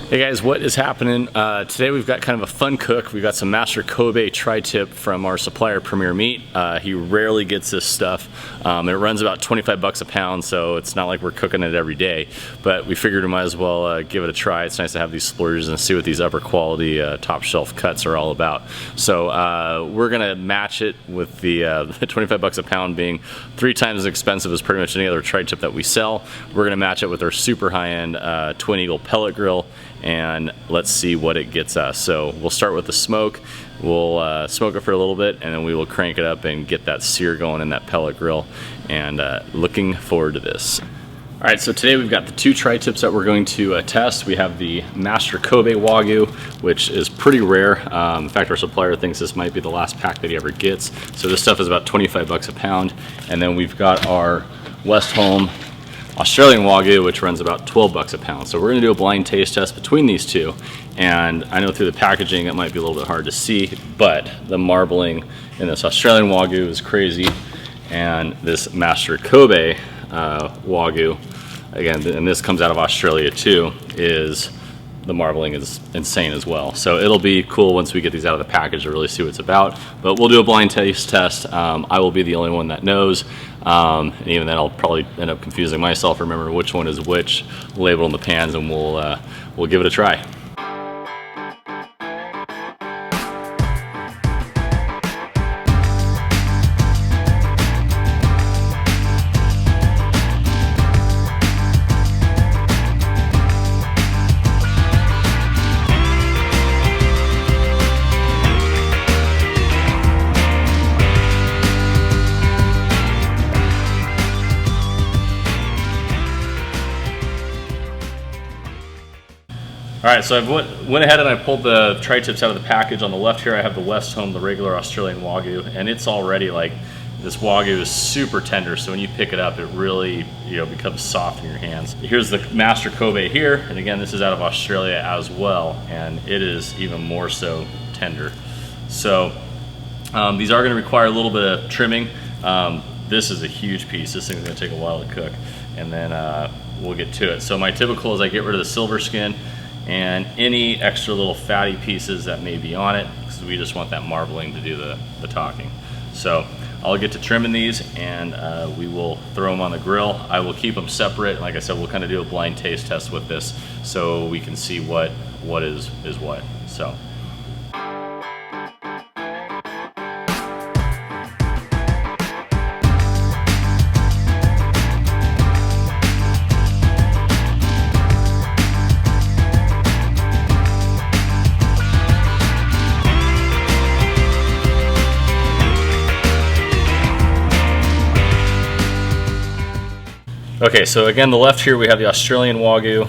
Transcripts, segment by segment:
Hey guys, what is happening? Today we've got kind of a fun cook. We've got some Master Kobe tri-tip from our supplier Premier Meat. He rarely gets this stuff. It runs about 25 bucks a pound, so it's not like we're cooking it every day, but we figured we might as well give it a try. It's nice to have these splurges and see what these upper quality top shelf cuts are all about. So we're gonna match it with the 25 bucks a pound being 3 times as expensive as pretty much any other tri-tip that we sell. We're gonna match it with our super high-end Twin Eagle pellet grill, and let's see what it gets us. So we'll start with the smoke. We'll smoke it for a little bit, and then we will crank it up and get that sear going in that pellet grill, and looking forward to this. All right, so today we've got the 2 tri-tips that we're going to test. We have the Master Kobe Wagyu, which is pretty rare. In fact, our supplier thinks this might be the last pack that he ever gets. So this stuff is about 25 bucks a pound. And then we've got our Westholme Australian Wagyu, which runs about 12 bucks a pound. So we're gonna do a blind taste test between these two. And I know through the packaging it might be a little bit hard to see, but the marbling in this Australian Wagyu is crazy. And this Master Kobe Wagyu, again, and this comes out of Australia too, is the marbling is insane as well. So it'll be cool once we get these out of the package to really see what it's about. But we'll do a blind taste test. I will be the only one that knows. And even then I'll probably end up confusing myself, remember which one is which, label on the pans, and we'll give it a try. All right, so I went ahead and I pulled the tri-tips out of the package. On the left here I have the Westholme, the regular Australian Wagyu, and it's already like, this Wagyu is super tender, so when you pick it up it really becomes soft in your hands. Here's the Master Kobe here, and again this is out of Australia as well, and it is even more so tender. So these are going to require a little bit of trimming. This is a huge piece. This thing's going to take a while to cook, and then we'll get to it. So my typical is I get rid of the silver skin and any extra little fatty pieces that may be on it, because we just want that marbling to do the talking. So I'll get to trimming these, and we will throw them on the grill. I will keep them separate. Like I said, we'll kind of do a blind taste test with this so we can see what is what. So. Okay, so again, the left here we have the Australian Wagyu,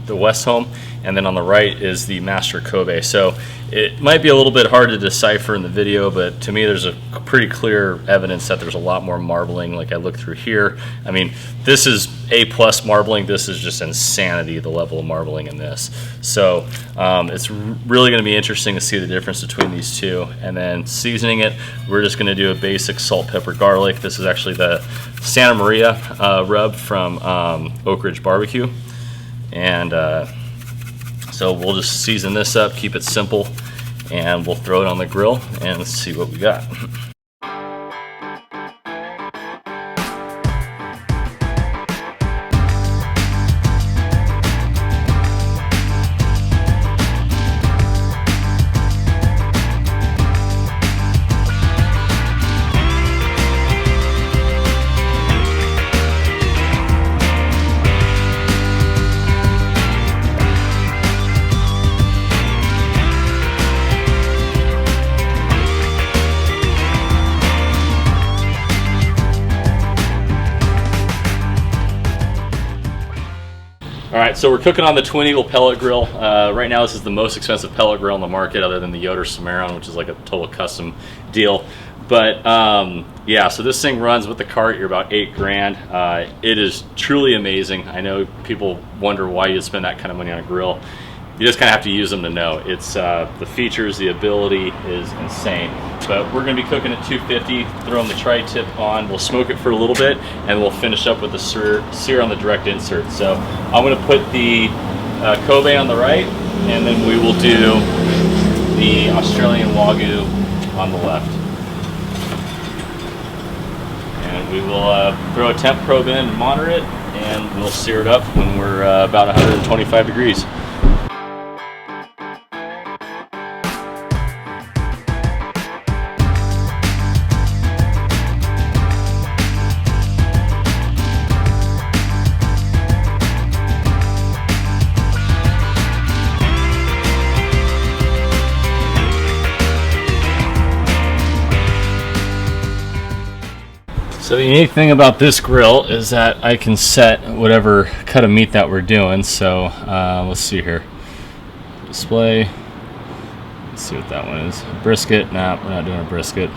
the Westholme, and then on the right is the Master Kobe. So it might be a little bit hard to decipher in the video, but to me there's a pretty clear evidence that there's a lot more marbling. Like I look through here, I mean, this is A+ marbling. This is just insanity, the level of marbling in this. So it's really going to be interesting to see the difference between these two. And then seasoning it, we're just going to do a basic salt, pepper, garlic. This is actually the Santa Maria rub from Oak Ridge Barbecue. And so we'll just season this up, keep it simple, and we'll throw it on the grill and see what we got. All right, so we're cooking on the Twin Eagle pellet grill. Right now this is the most expensive pellet grill on the market other than the Yoder Cimarron, which is like a total custom deal. But yeah, so this thing runs with the cart, you're about $8 grand. It is truly amazing. I know people wonder why you'd spend that kind of money on a grill. You just kind of have to use them to know. It's the features, the ability is insane. But we're going to be cooking at 250, throwing the tri-tip on. We'll smoke it for a little bit, and we'll finish up with the sear on the direct insert. So I'm going to put the Kobe on the right, and then we will do the Australian Wagyu on the left. And we will throw a temp probe in and monitor it, and we'll sear it up when we're about 125 degrees. So the unique thing about this grill is that I can set whatever cut of meat that we're doing. So let's see here. Display. Let's see what that one is. Brisket. Nah, we're not doing a brisket.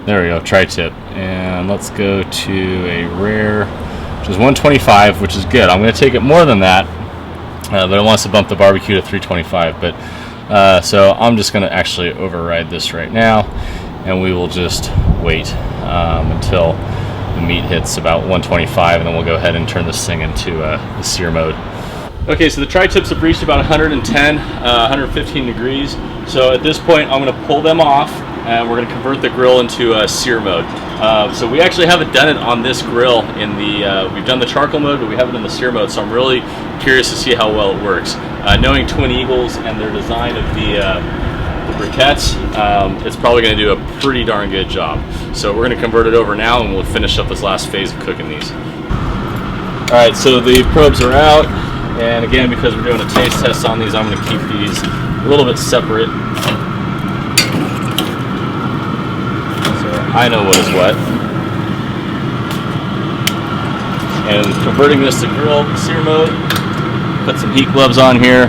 There we go, tri-tip. And let's go to a rare, which is 125, which is good. I'm going to take it more than that, but I want us to bump the barbecue to 325. But so I'm just going to actually override this right now, and we will just wait until the meat hits about 125, and then we'll go ahead and turn this thing into the sear mode. Okay, so the tri-tips have reached about 110, 115 degrees. So at this point, I'm going to pull them off, and we're going to convert the grill into sear mode. So we actually haven't done it on this grill in the, we've done the charcoal mode, but we haven't done the sear mode, so I'm really curious to see how well it works. Knowing Twin Eagles and their design of the briquettes, it's probably going to do a pretty darn good job. So we're going to convert it over now, and we'll finish up this last phase of cooking these. Alright, so the probes are out, and again, because we're doing a taste test on these, I'm going to keep these a little bit separate, so I know what is what. And converting this to grill sear mode, put some heat gloves on here.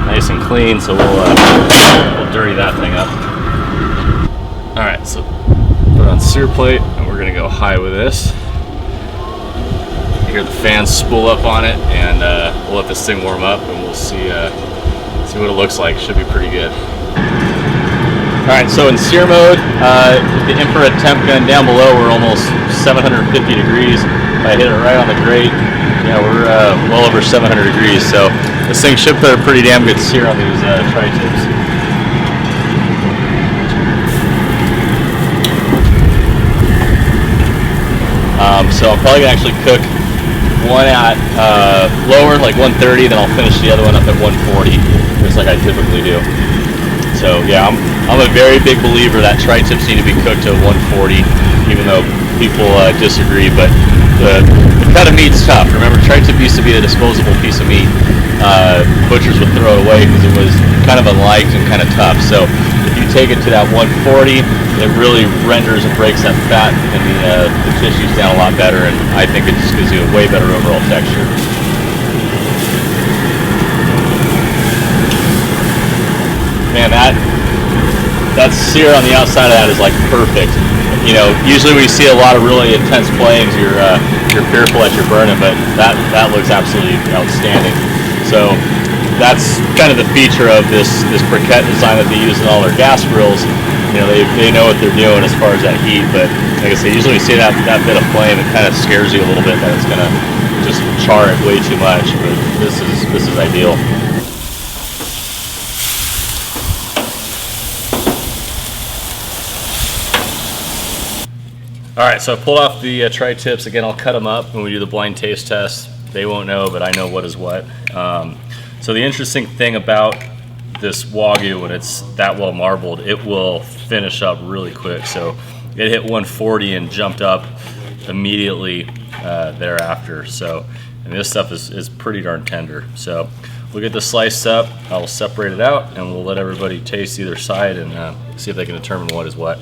Nice and clean, so we'll dirty that thing up. Alright, so put it on sear plate, and we're going to go high with this. You hear the fans spool up on it, and we'll let this thing warm up, and we'll see what it looks like. Should be pretty good. Alright, so in sear mode, the infrared temp gun down below, we're almost 750 degrees. If I hit it right on the grate, yeah, we're well over 700 degrees, so this thing should put a pretty damn good sear on these tri-tips. So I'm probably going to actually cook one at lower, like 130, then I'll finish the other one up at 140, just like I typically do. So yeah, I'm a very big believer that tri-tips need to be cooked to 140, even though people disagree, but the cut of meat's tough. Remember, tri-tip used to be a disposable piece of meat. Butchers would throw it away because it was kind of unliked and kind of tough. So if you take it to that 140, it really renders and breaks that fat and the tissues down a lot better, and I think it just gives you a way better overall texture. Man, that sear on the outside of that is like perfect. You know, usually we see a lot of really intense flames. You're fearful that you're burning, but that looks absolutely outstanding. So that's kind of the feature of this briquette design that they use in all their gas grills. You know, they know what they're doing as far as that heat, but like I say, usually we see that bit of flame, it kind of scares you a little bit that it's gonna just char it way too much. But this is ideal. Alright, so I pulled off the tri-tips. Again, I'll cut them up when we do the blind taste test. They won't know, but I know what is what. So the interesting thing about this Wagyu, when it's that well marbled, it will finish up really quick. So it hit 140 and jumped up immediately thereafter. So, and this stuff is pretty darn tender. So we'll get this sliced up, I'll separate it out, and we'll let everybody taste either side and see if they can determine what is what.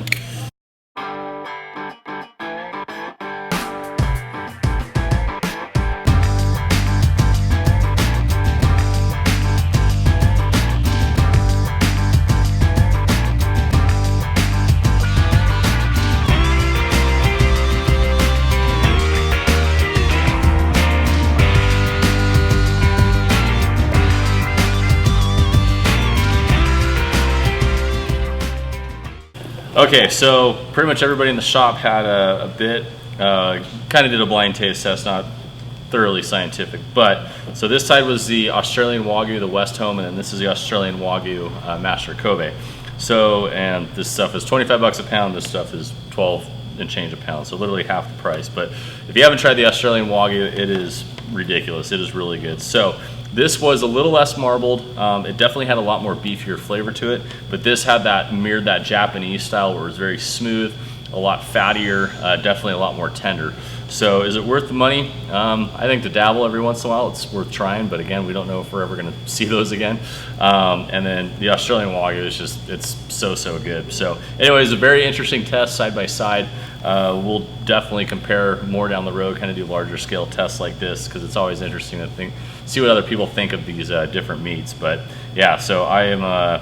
Okay, so pretty much everybody in the shop had a bit, kind of did a blind taste test, not thoroughly scientific, but so this side was the Australian Wagyu, the West Home, and then this is the Australian Wagyu Master Kobe. So, and this stuff is 25 bucks a pound, this stuff is 12 and change a pound, so literally half the price. But if you haven't tried the Australian Wagyu, it is ridiculous, it is really good. So this was a little less marbled, it definitely had a lot more beefier flavor to it, but this had that, mirrored that Japanese style where it was very smooth, a lot fattier, definitely a lot more tender. So is it worth the money? I think to dabble every once in a while, it's worth trying, but again, we don't know if we're ever gonna see those again. And then the Australian Wagyu is just, it's so good. So anyways, a very interesting test side by side. We'll definitely compare more down the road, kind of do larger scale tests like this, because it's always interesting to see what other people think of these different meats. But yeah, so I'm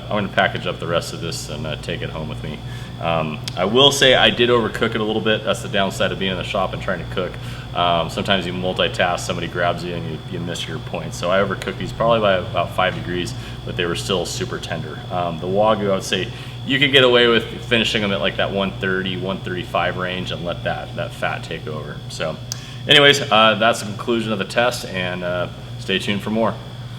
going to package up the rest of this and take it home with me. I will say I did overcook it a little bit. That's the downside of being in the shop and trying to cook. Sometimes you multitask, somebody grabs you and you miss your point. So I overcooked these probably by about 5 degrees, but they were still super tender. The Wagyu, I would say you could get away with finishing them at like that 130, 135 range and let that fat take over. So anyways, that's the conclusion of the test, and stay tuned for more.